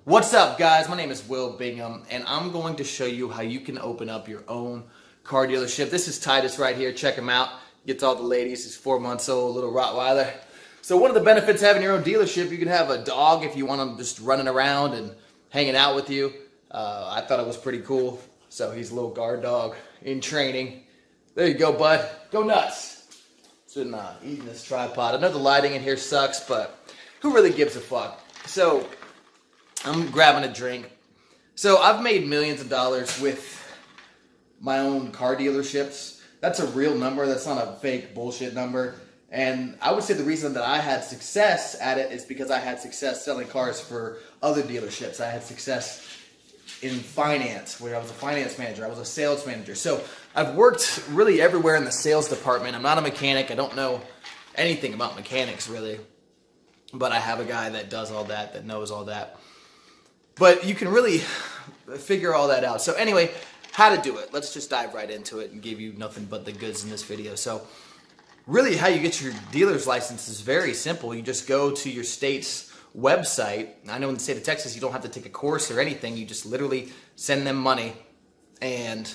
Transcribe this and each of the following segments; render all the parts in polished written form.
What's up, guys? My name is Will Bingham, and I'm going to show you how you can open up your own car dealership. This is Titus right here. Check him out. Gets all the ladies. He's 4 months old, little Rottweiler. So one of the benefits of having your own dealership, you can have a dog if you want him just running around and hanging out with you. I thought it was pretty cool. So he's a little guard dog in training. There you go, bud. Go nuts. It's been eating this tripod. I know the lighting in here sucks, but who really gives a fuck? So I'm grabbing a drink. So I've made millions of dollars with my own car dealerships. That's a real number. That's not a fake bullshit number. And I would say the reason that I had success at it is because I had success selling cars for other dealerships. I had success in finance, where I was a finance manager. I was a sales manager. So I've worked really everywhere in the sales department. I'm not a mechanic. I don't know anything about mechanics, really. But I have a guy that does all that, that knows all that. But you can really figure all that out. So anyway, how to do it. Let's just dive right into it and give you nothing but the goods in this video. So really how you get your dealer's license is very simple. You just go to your state's website. I know in the state of Texas you don't have to take a course or anything. You just literally send them money and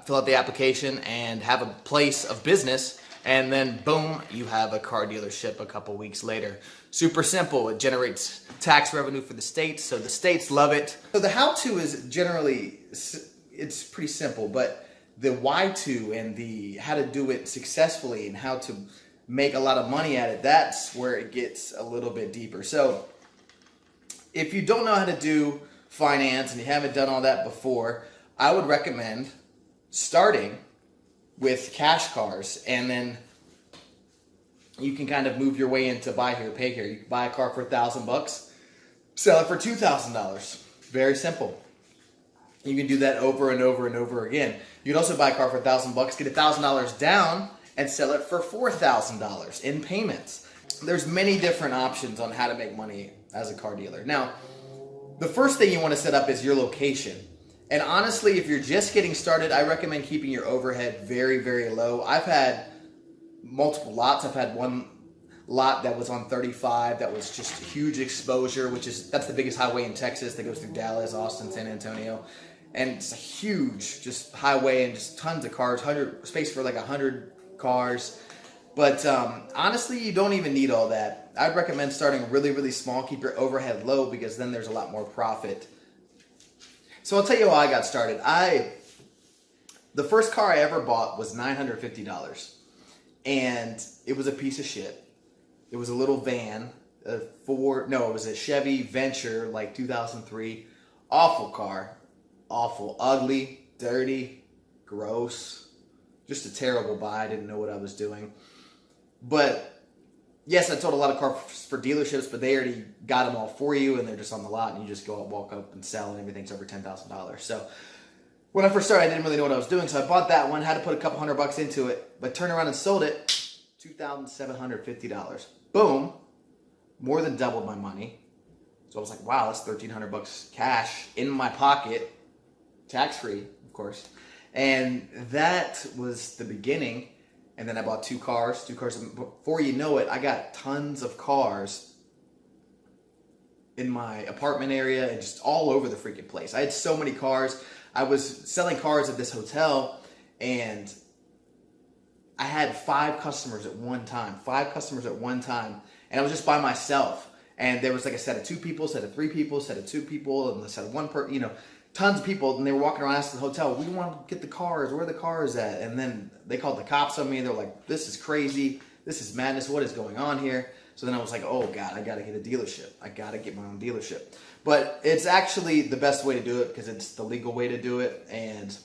fill out the application and have a place of business. And then boom, you have a car dealership a couple weeks later. Super simple. It generates tax revenue for the states, so the states love it. So the how-to is generally, it's pretty simple, but the why-to and the how to do it successfully and how to make a lot of money at it, that's where it gets a little bit deeper. So if you don't know how to do finance and you haven't done all that before, I would recommend starting with cash cars, and then you can kind of move your way into buy here, pay here. You can buy a car for $1,000, sell it for $2,000. Very simple. You can do that over and over and over again. You can also buy a car for $1,000, get $1,000 down, and sell it for $4,000 in payments. There's many different options on how to make money as a car dealer. Now, the first thing you want to set up is your location. And honestly, if you're just getting started, I recommend keeping your overhead very, very low. I've had multiple lots. I've had one lot that was on 35 that was just huge exposure, that's the biggest highway in Texas that goes through Dallas, Austin, San Antonio. And it's a huge just highway and just tons of cars, space for like 100 cars. But honestly, you don't even need all that. I'd recommend starting really, really small. Keep your overhead low because then there's a lot more profit. So I'll tell you how I got started. The first car I ever bought was $950, and it was a piece of shit. It was a little van, it was a Chevy Venture, like 2003. Awful car, awful, ugly, dirty, gross, just a terrible buy. I didn't know what I was doing. But yes, I sold a lot of cars for dealerships, but they already got them all for you, and they're just on the lot, and you just go out, walk up, and sell, and everything's over $10,000. So when I first started, I didn't really know what I was doing, so I bought that one, had to put a couple $100 into it, but turned around and sold it, $2,750. Boom, more than doubled my money. So I was like, wow, that's $1,300 cash in my pocket, tax-free, of course. And that was the beginning. And then I bought two cars. Before you know it, I got tons of cars in my apartment area and just all over the freaking place. I had so many cars. I was selling cars at this hotel, and I had 5 customers at one time. And I was just by myself. And there was like a set of 2 people, set of 3 people, set of 2 people, and a set of 1 person, tons of people, and they were walking around asking the hotel, we want to get the cars, where are the cars at? And then they called the cops on me, and they're like, this is crazy, this is madness, what is going on here? So then I was like, oh God, I gotta get a dealership. I gotta get my own dealership. But it's actually the best way to do it because it's the legal way to do it, and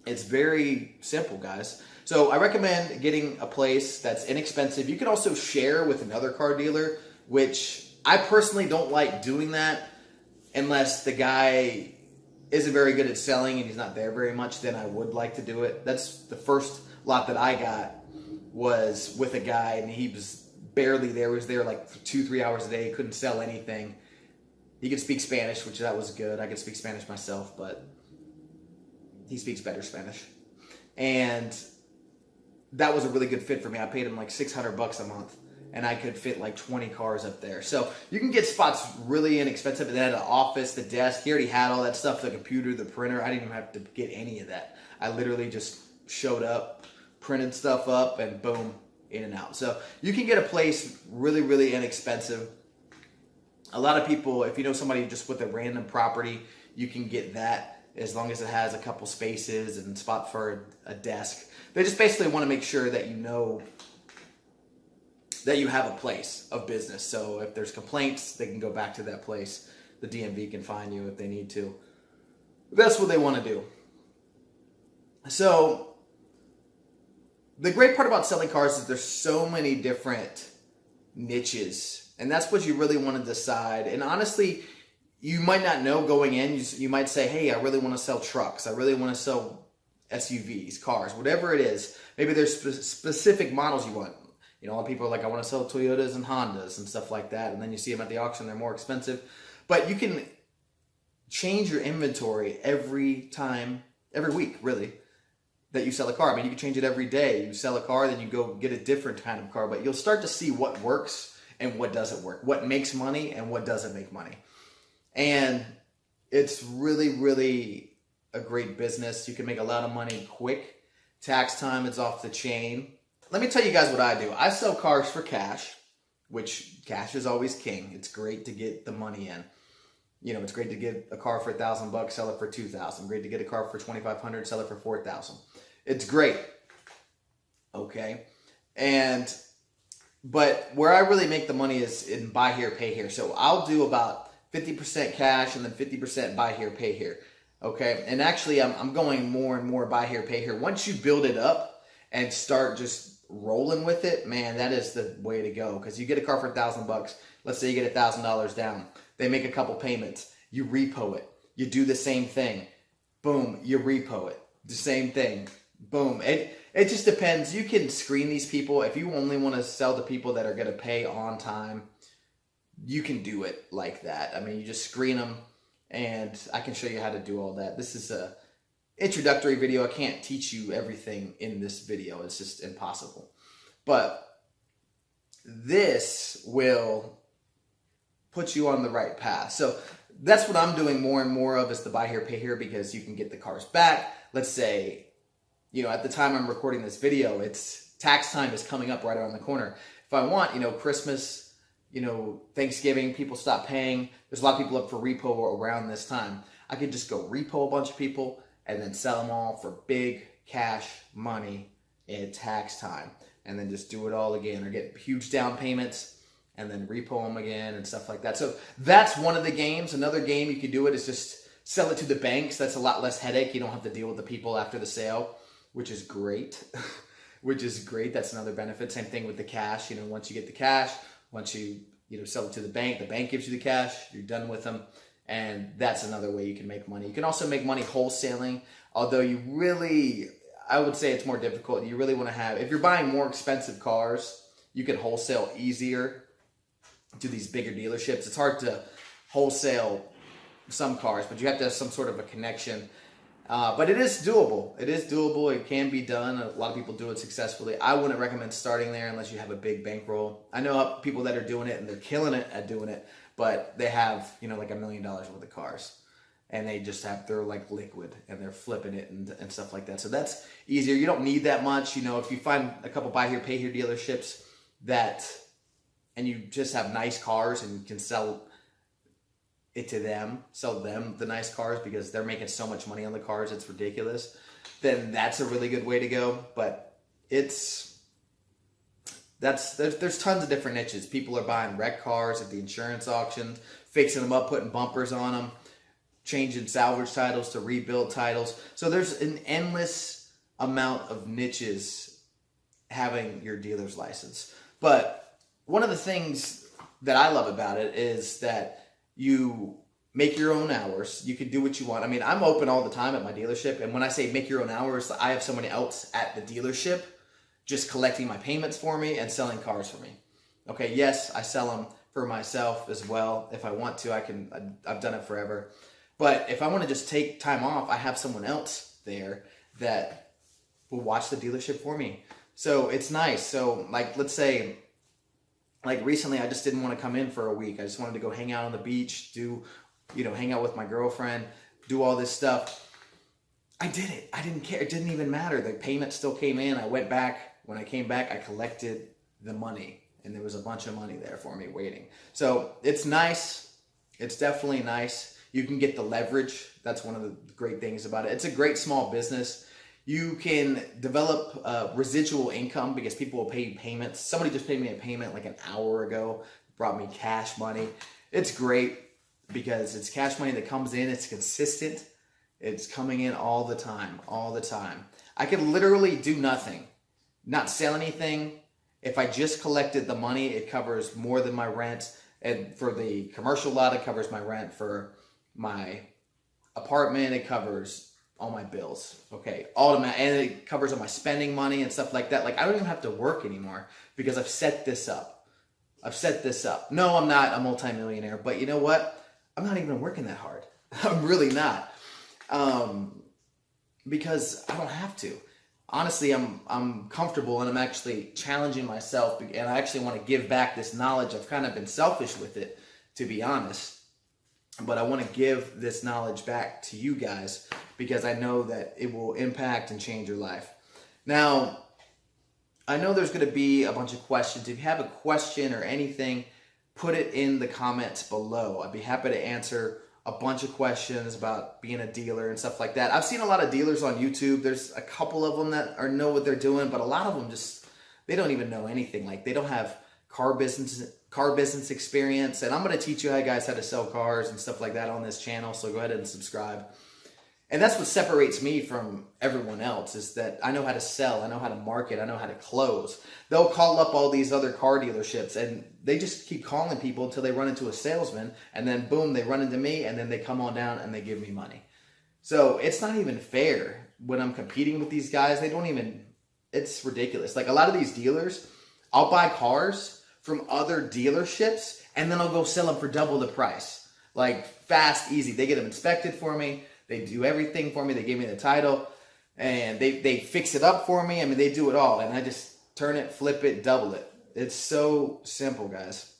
it's very simple, guys. So I recommend getting a place that's inexpensive. You can also share with another car dealer, which I personally don't like doing that. Unless the guy isn't very good at selling and he's not there very much, then I would like to do it. That's the first lot that I got was with a guy, and he was barely there. He was there like 2-3 hours a day. He couldn't sell anything. He could speak Spanish, which that was good. I could speak Spanish myself, but he speaks better Spanish. And that was a really good fit for me. I paid him like $600 a month. and I could fit like 20 cars up there. So you can get spots really inexpensive. And then the office, the desk, he already had all that stuff, the computer, the printer. I didn't even have to get any of that. I literally just showed up, printed stuff up, and boom, in and out. So you can get a place really, really inexpensive. A lot of people, if you know somebody just with a random property, you can get that as long as it has a couple spaces and spot for a desk. They just basically want to make sure that you know that you have a place of business. So if there's complaints, they can go back to that place. The DMV can find you if they need to. That's what they want to do. So the great part about selling cars is there's so many different niches, and that's what you really want to decide. And honestly, you might not know going in. You might say, hey, I really want to sell trucks. I really want to sell SUVs, cars, whatever it is. Maybe there's specific models you want. You know, a lot of people are like, I want to sell Toyotas and Hondas and stuff like that. And then you see them at the auction, they're more expensive. But you can change your inventory every time, every week, really, that you sell a car. I mean, you can change it every day. You sell a car, then you go get a different kind of car. But you'll start to see what works and what doesn't work, what makes money and what doesn't make money. And it's really, really a great business. You can make a lot of money quick. Tax time is off the chain. Let me tell you guys what I do. I sell cars for cash, which cash is always king. It's great to get the money in. You know, it's great to get a car for $1,000, sell it for $2,000. Great to get a car for $2,500, sell it for $4,000. It's great. Okay. But where I really make the money is in buy here, pay here. So I'll do about 50% cash and then 50% buy here, pay here. Okay. And actually I'm going more and more buy here, pay here. Once you build it up and start just rolling with it, man, that is the way to go. Because you get a car for $1,000. Let's say you get $1,000 down. They make a couple payments. You repo it. You do the same thing. Boom, you repo it. The same thing. Boom. It just depends. You can screen these people. If you only want to sell to people that are going to pay on time, you can do it like that. I mean, you just screen them, and I can show you how to do all that. This is a introductory video. I can't teach you everything in this video. It's just impossible. But this will put you on the right path. So that's what I'm doing more and more of, is the buy here, pay here, because you can get the cars back. Let's say, you know, at the time I'm recording this video, it's tax time is coming up right around the corner. If I want, you know, Christmas, you know, Thanksgiving, people stop paying. There's a lot of people up for repo around this time. I could just go repo a bunch of people and then sell them all for big cash money at tax time. And then just do it all again, or get huge down payments and then repo them again and stuff like that. So that's one of the games. Another game you could do it is just sell it to the banks. That's a lot less headache. You don't have to deal with the people after the sale, which is great. Which is great. That's another benefit. Same thing with the cash. You know, once you get the cash, once you sell it to the bank gives you the cash, you're done with them. And that's another way you can make money. You can also make money wholesaling, although I would say it's more difficult. You really want to have, if you're buying more expensive cars, you can wholesale easier to these bigger dealerships. It's hard to wholesale some cars, but you have to have some sort of a connection. But it is doable. It is doable. It can be done. A lot of people do it successfully. I wouldn't recommend starting there unless you have a big bankroll. I know people that are doing it and they're killing it at doing it, but they have, like $1 million worth of cars, and they're like liquid and they're flipping it and stuff like that. So that's easier. You don't need that much. If you find a couple buy here, pay here dealerships and you just have nice cars and you can sell them the nice cars because they're making so much money on the cars, it's ridiculous, then that's a really good way to go. But there's tons of different niches. People are buying wrecked cars at the insurance auction, fixing them up, putting bumpers on them, changing salvage titles to rebuild titles. So there's an endless amount of niches having your dealer's license. But one of the things that I love about it is that you make your own hours. You can do what you want. I mean, I'm open all the time at my dealership. And when I say make your own hours, I have somebody else at the dealership just collecting my payments for me and selling cars for me. Okay, yes, I sell them for myself as well. If I want to, I've done it forever. But if I want to just take time off, I have someone else there that will watch the dealership for me. So it's nice. So like, let's say like recently I just didn't want to come in for a week. I just wanted to go hang out on the beach, hang out with my girlfriend, do all this stuff. I did it. I didn't care. It didn't even matter. The payment still came in. I went back. When I came back, I collected the money, and there was a bunch of money there for me waiting. So it's nice. It's definitely nice. You can get the leverage. That's one of the great things about it. It's a great small business. You can develop residual income because people will pay you payments. Somebody just paid me a payment like an hour ago, brought me cash money. It's great because it's cash money that comes in. It's consistent. It's coming in all the time, all the time. I could literally do nothing, not sell anything. If I just collected the money, it covers more than my rent. And for the commercial lot, it covers my rent. For my apartment, it covers all my bills. Okay, automatic, and it covers all my spending money and stuff like that. Like, I don't even have to work anymore because I've set this up. No, I'm not a multimillionaire, but you know what? I'm not even working that hard. I'm really not. Because I don't have to. Honestly, I'm comfortable, and I'm actually challenging myself, and I actually want to give back this knowledge. I've kind of been selfish with it, to be honest, but I want to give this knowledge back to you guys because I know that it will impact and change your life. Now, I know there's going to be a bunch of questions. If you have a question or anything, put it in the comments below. I'd be happy to answer a bunch of questions about being a dealer and stuff like that. I've seen a lot of dealers on YouTube. There's a couple of them that know what they're doing, but a lot of them they don't even know anything. Like, they don't have car business experience. And I'm going to teach you guys how to sell cars and stuff like that on this channel. So go ahead and subscribe. And that's what separates me from everyone else, is that I know how to sell, I know how to market, I know how to close. They'll call up all these other car dealerships and they just keep calling people until they run into a salesman, and then boom, they run into me, and then they come on down and they give me money. So it's not even fair when I'm competing with these guys. It's ridiculous. Like, a lot of these dealers, I'll buy cars from other dealerships and then I'll go sell them for double the price. Like, fast, easy. They get them inspected for me. They do everything for me. They give me the title, and they fix it up for me. I mean, they do it all, and I just turn it, flip it, double it. It's so simple, guys.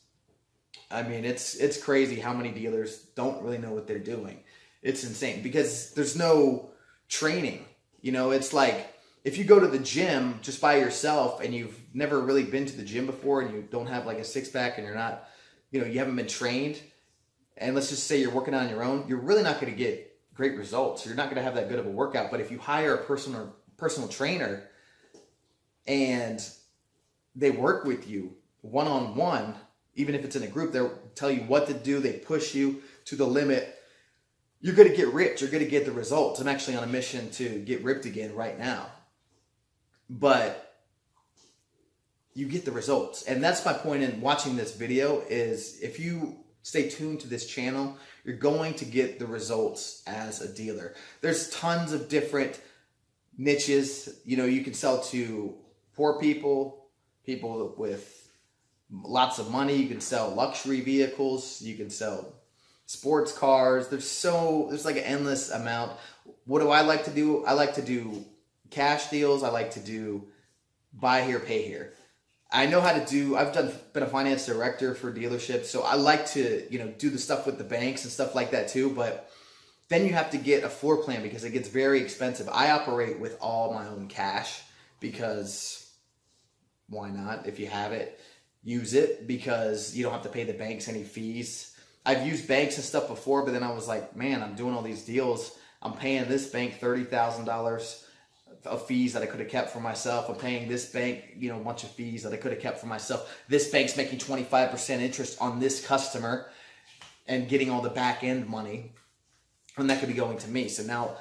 I mean, it's crazy how many dealers don't really know what they're doing. It's insane because there's no training. It's like if you go to the gym just by yourself and you've never really been to the gym before and you don't have like a six-pack and you're not, you haven't been trained, and let's just say you're working on your own, you're really not going to get great results. You're not going to have that good of a workout. But if you hire a personal trainer and they work with you one-on-one, even if it's in a group, they'll tell you what to do. They push you to the limit. You're going to get ripped. You're going to get the results. I'm actually on a mission to get ripped again right now. But you get the results. And that's my point in watching this video, is if you stay tuned to this channel, you're going to get the results as a dealer. There's tons of different niches. You can sell to poor people, people with lots of money. You can sell luxury vehicles. You can sell sports cars. There's like an endless amount. What do I like to do? I like to do cash deals. I like to do buy here, pay here. I know how to do, been a finance director for dealerships, so I like to, do the stuff with the banks and stuff like that too, but then you have to get a floor plan because it gets very expensive. I operate with all my own cash because why not? If you have it, use it, because you don't have to pay the banks any fees. I've used banks and stuff before, but then I was like, man, I'm doing all these deals. I'm paying this bank $30,000 of fees that I could have kept for myself. I'm paying this bank, a bunch of fees that I could have kept for myself. This bank's making 25% interest on this customer and getting all the back end money, and that could be going to me. So now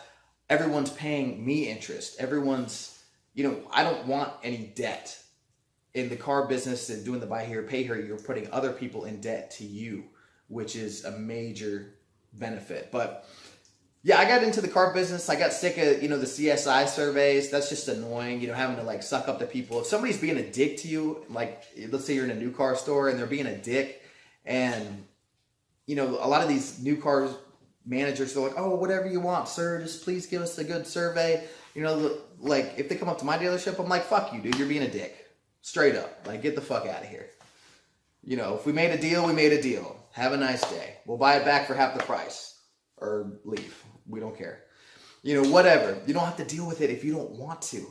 everyone's paying me interest. Everyone's, I don't want any debt. In the car business and doing the buy here, pay here, you're putting other people in debt to you, which is a major benefit. But yeah, I got into the car business. I got sick of, the CSI surveys. That's just annoying, having to like suck up to people. If somebody's being a dick to you, like let's say you're in a new car store and they're being a dick, and, a lot of these new cars managers, they're like, oh, whatever you want, sir, just please give us a good survey. Like if they come up to my dealership, I'm like, fuck you, dude, you're being a dick. Straight up. Like, get the fuck out of here. You know, if we made a deal, we made a deal. Have a nice day. We'll buy it back for half the price or leave. We don't care. You know, whatever. You don't have to deal with it if you don't want to.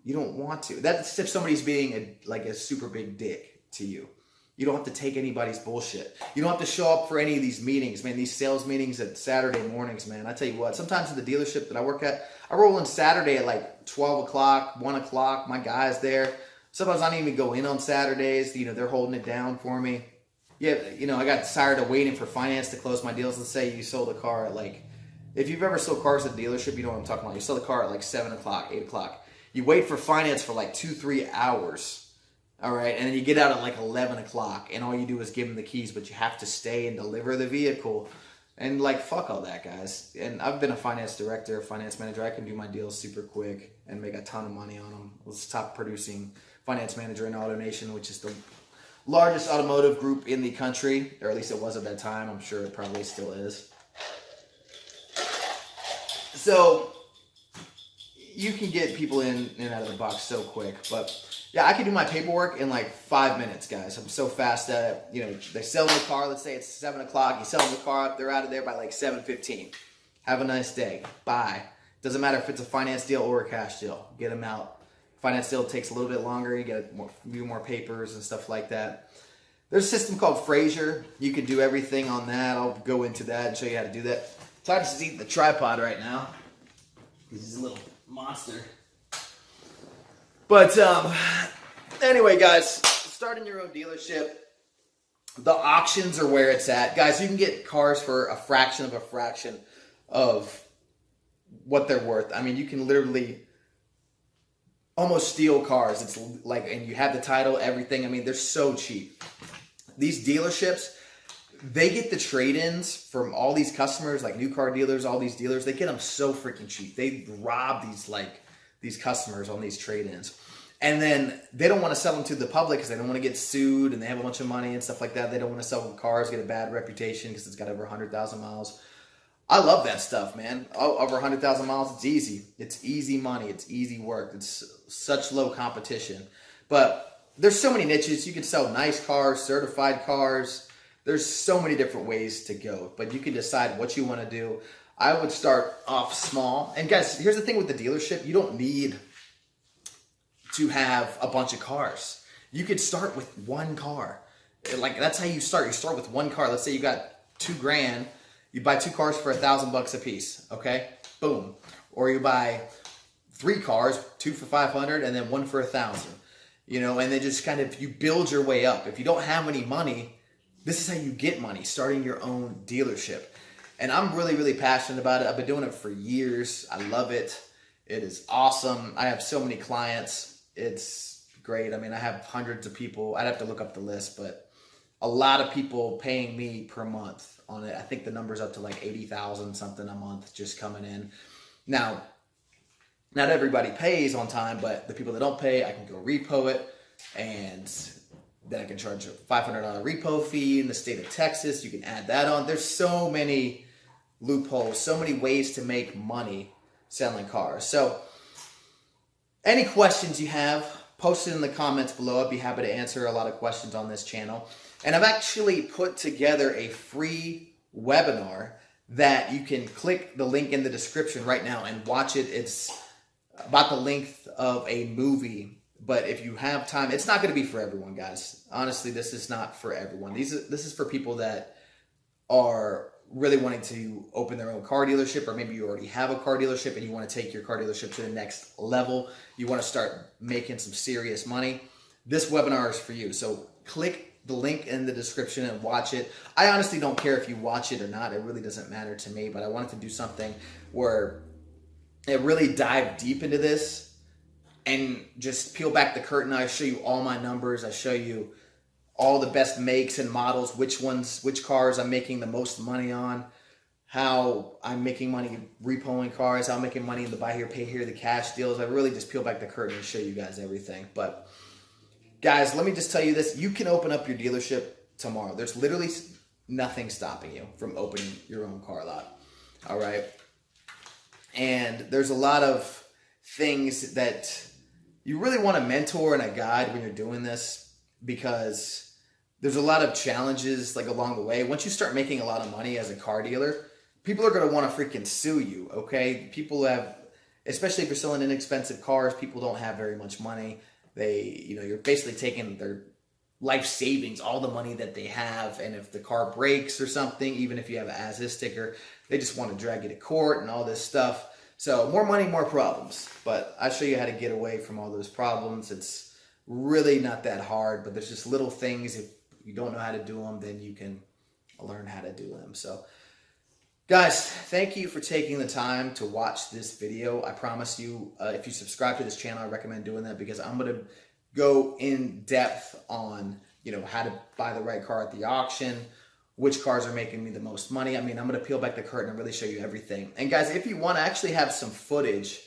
You don't want to. That's if somebody's being a super big dick to you. You don't have to take anybody's bullshit. You don't have to show up for any of these meetings, man. These sales meetings at Saturday mornings, man. I tell you what, sometimes in the dealership that I work at, I roll in Saturday at like 12 o'clock, 1 o'clock. My guy's there. Sometimes I don't even go in on Saturdays. You know, they're holding it down for me. Yeah, you know, I got tired of waiting for finance to close my deals. Let's say you sold a car at like, if you've ever sold cars at a dealership, you know what I'm talking about. You sell the car at like 7 o'clock, 8 o'clock. You wait for finance for like 2-3 hours. All right, and then you get out at like 11 o'clock, and all you do is give them the keys, but you have to stay and deliver the vehicle. And like, fuck all that, guys. And I've been a finance director, finance manager. I can do my deals super quick and make a ton of money on them. I was top producing finance manager in AutoNation, which is the largest automotive group in the country, or at least it was at that time. I'm sure it probably still is. So you can get people in and out of the box so quick, but yeah, I can do my paperwork in like 5 minutes, guys. I'm so fast at it. You know, they sell them the car. Let's say it's 7 o'clock. You sell them the car. They're out of there by like 7:15. Have a nice day. Bye. Doesn't matter if it's a finance deal or a cash deal. Get them out. Finance deal takes a little bit longer. You get a few more papers and stuff like that. There's a system called Frazier. You can do everything on that. I'll go into that and show you how to do that. Titus is eating the tripod right now. He's a little monster. But anyway, guys, starting your own dealership, the auctions are where it's at. Guys, you can get cars for a fraction of what they're worth. I mean, you can literally almost steal cars. It's like, and you have the title, everything. I mean, they're so cheap. These dealerships, they get the trade-ins from all these customers, like new car dealers, all these dealers. They get them so freaking cheap. They rob these customers on these trade-ins. And then they don't want to sell them to the public because they don't want to get sued and they have a bunch of money and stuff like that. They don't want to sell cars, get a bad reputation because it's got over 100,000 miles. I love that stuff, man. Over 100,000 miles, it's easy. It's easy money. It's easy work. It's such low competition. But there's so many niches. You can sell nice cars, certified cars. There's so many different ways to go. But you can decide what you want to do. I would start off small. And guys, here's the thing with the dealership. You don't need to have a bunch of cars. You could start with one car. Like, that's how you start. You start with one car. Let's say you got $2,000. You buy 2 cars for $1,000 a piece. Okay? Boom. Or you buy 3 cars, 2 for $500 and then 1 for $1,000. You know, and then just kind of, you build your way up. If you don't have any money, this is how you get money, starting your own dealership. And I'm really, really passionate about it. I've been doing it for years. I love it. It is awesome. I have so many clients. It's great. I mean, I have hundreds of people. I'd have to look up the list, but a lot of people paying me per month on it. I think the number's up to like 80,000 something a month just coming in. Now, not everybody pays on time, but the people that don't pay, I can go repo it, and then I can charge a $500 repo fee in the state of Texas. You can add that on. There's so many loopholes, so many ways to make money selling cars. So any questions you have, post it in the comments below. I'd be happy to answer a lot of questions on this channel. And I've actually put together a free webinar that you can click the link in the description right now and watch it. It's about the length of a movie, but if you have time, it's not going to be for everyone, guys. Honestly, this is not for everyone. This is for people that are really wanting to open their own car dealership, or maybe you already have a car dealership and you want to take your car dealership to the next level. You want to start making some serious money. This webinar is for you. So click the link in the description and watch it. I honestly don't care if you watch it or not. It really doesn't matter to me, but I wanted to do something where it really dive deep into this and just peel back the curtain. I show you all my numbers. I show you all the best makes and models, which cars I'm making the most money on, how I'm making money repoing cars, how I'm making money in the buy here, pay here, the cash deals. I really just peel back the curtain and show you guys everything. But guys, let me just tell you this. You can open up your dealership tomorrow. There's literally nothing stopping you from opening your own car lot. All right. And there's a lot of things that you really want a mentor and a guide when you're doing this, because there's a lot of challenges like along the way. Once you start making a lot of money as a car dealer, people are going to want to freaking sue you. Okay, people have, especially if you're selling inexpensive cars, people don't have very much money. You're basically taking their life savings, all the money that they have, and if the car breaks or something, even if you have an as-is sticker, they just want to drag you to court and all this stuff. So more money, more problems. But I show you how to get away from all those problems. It's really not that hard, but there's just little things. If you don't know how to do them, then you can learn how to do them. So guys, thank you for taking the time to watch this video. I promise you, if you subscribe to this channel, I recommend doing that because I'm going to go in depth on, how to buy the right car at the auction, which cars are making me the most money. I mean, I'm going to peel back the curtain and really show you everything. And guys, if you want to actually have some footage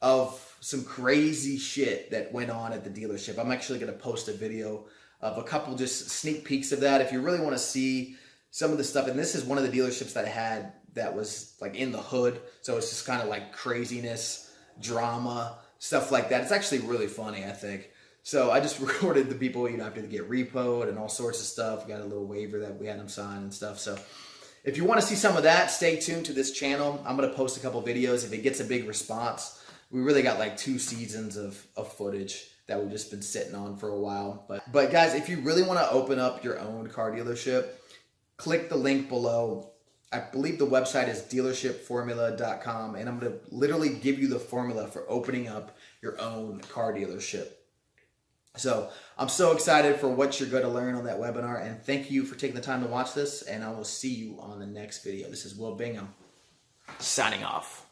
of some crazy shit that went on at the dealership, I'm actually going to post a video of a couple just sneak peeks of that. If you really want to see some of the stuff, and this is one of the dealerships that I had that was like in the hood. So it's just kind of like craziness, drama, stuff like that. It's actually really funny, I think. So I just recorded the people, after they get repoed and all sorts of stuff. We got a little waiver that we had them sign and stuff. So if you want to see some of that, stay tuned to this channel. I'm going to post a couple videos. If it gets a big response, we really got like 2 seasons of footage that we've just been sitting on for a while. But guys, if you really want to open up your own car dealership, click the link below. I believe the website is dealershipformula.com, and I'm going to literally give you the formula for opening up your own car dealership. So I'm so excited for what you're going to learn on that webinar, and thank you for taking the time to watch this, and I will see you on the next video. This is Will Bingham signing off.